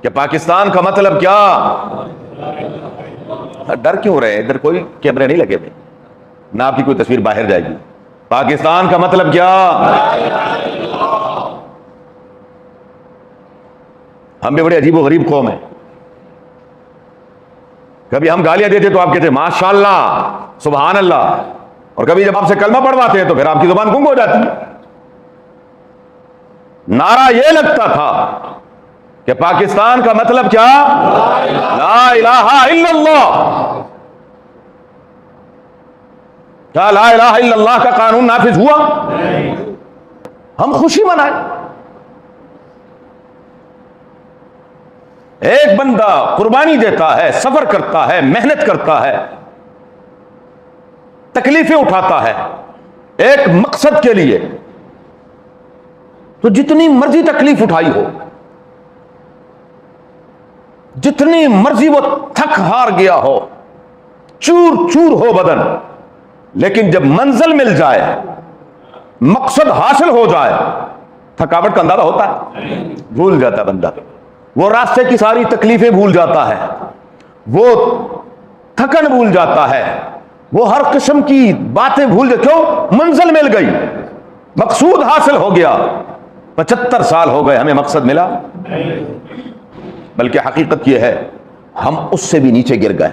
कि पाकिस्तान का मतलब क्या। डर क्यों रहे, इधर कोई कैमरे नहीं लगे हुए, ना आपकी कोई तस्वीर बाहर जाएगी। पाकिस्तान का मतलब क्या। हम भी बड़े अजीब व गरीब कौम है। कभी हम गालियां देते तो आप कहते माशाअल्लाह सुभान अल्लाह, और कभी जब आपसे कलमा पढ़वाते हैं तो फिर आपकी जुबान गुंग हो जाती है। नारा यह लगता था कि पाकिस्तान का मतलब क्या, ला इलाहा इल्लल्लाह। क्या ला इलाहा इल्लल्लाह का कानून नाफिज हुआ? हम खुशी मनाए। एक बंदा कुर्बानी देता है, सफर करता है, मेहनत करता है, तकलीफें उठाता है एक मकसद के लिए, तो जितनी मर्जी तकलीफ उठाई हो, जितनी मर्जी वो थक हार गया हो, चूर चूर हो बदन, लेकिन जब मंजिल मिल जाए, मकसद हासिल हो जाए, थकावट का अंदाजा होता है, भूल जाता है बंदा। वो रास्ते की सारी तकलीफें भूल जाता है, वो थकन भूल जाता है, वो हर किस्म की बातें भूल जाता। क्यों? मंजिल मिल गई, मकसूद हासिल हो गया। 75 साल हो गए, हमें मकसद मिला, बल्कि हकीकत यह है हम उससे भी नीचे गिर गए।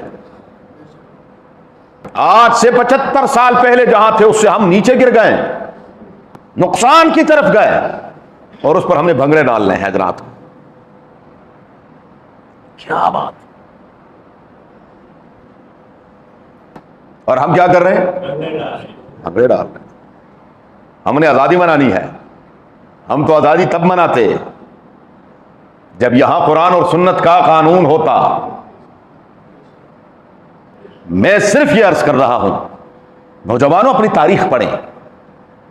आज से 75 साल पहले जहां थे उससे हम नीचे गिर गए, नुकसान की तरफ गए, और उस पर हमने भंगड़े डालने हैं हजरात। क्या बात। और हम क्या कर रहे हैं? भंगड़े डाल रहे हैं। हमने आजादी मनानी है। हम तो आजादी तब मनाते जब यहां कुरान और सुन्नत का कानून होता। मैं सिर्फ यह अर्ज कर रहा हूं, नौजवानों अपनी तारीख पढ़ें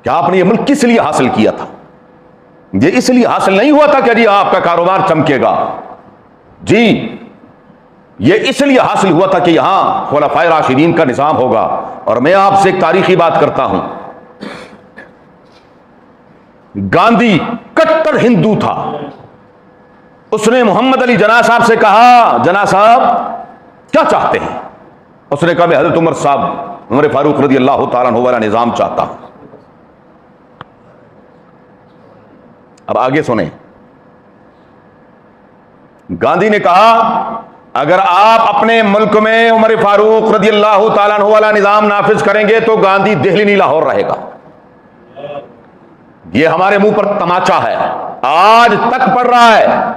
कि आपने यह मुल्क किस लिए हासिल किया था। यह इसलिए हासिल नहीं हुआ था कि जी आपका कारोबार चमकेगा, जी यह इसलिए हासिल हुआ था कि यहां खुलफाए राशिदीन का निजाम होगा। और मैं आपसे एक तारीखी बात करता हूं, गांधी कट्टर हिंदू था। उसने मोहम्मद अली जना साहब से कहा, जना साहब क्या चाहते हैं? उसने कहा मैं हजरत उमर साहब, उमर फारूक रज़ी अल्लाह तआला अन्हु वाला निजाम चाहता हूं। अब आगे सुने, गांधी ने कहा अगर आप अपने मुल्क में उमर फारूक रज़ी अल्लाह तआला अन्हु वाला निजाम नाफिज करेंगे तो गांधी दिल्ली नहीं लाहौर रहेगा। ये हमारे मुंह पर तमाचा है, आज तक पड़ रहा है।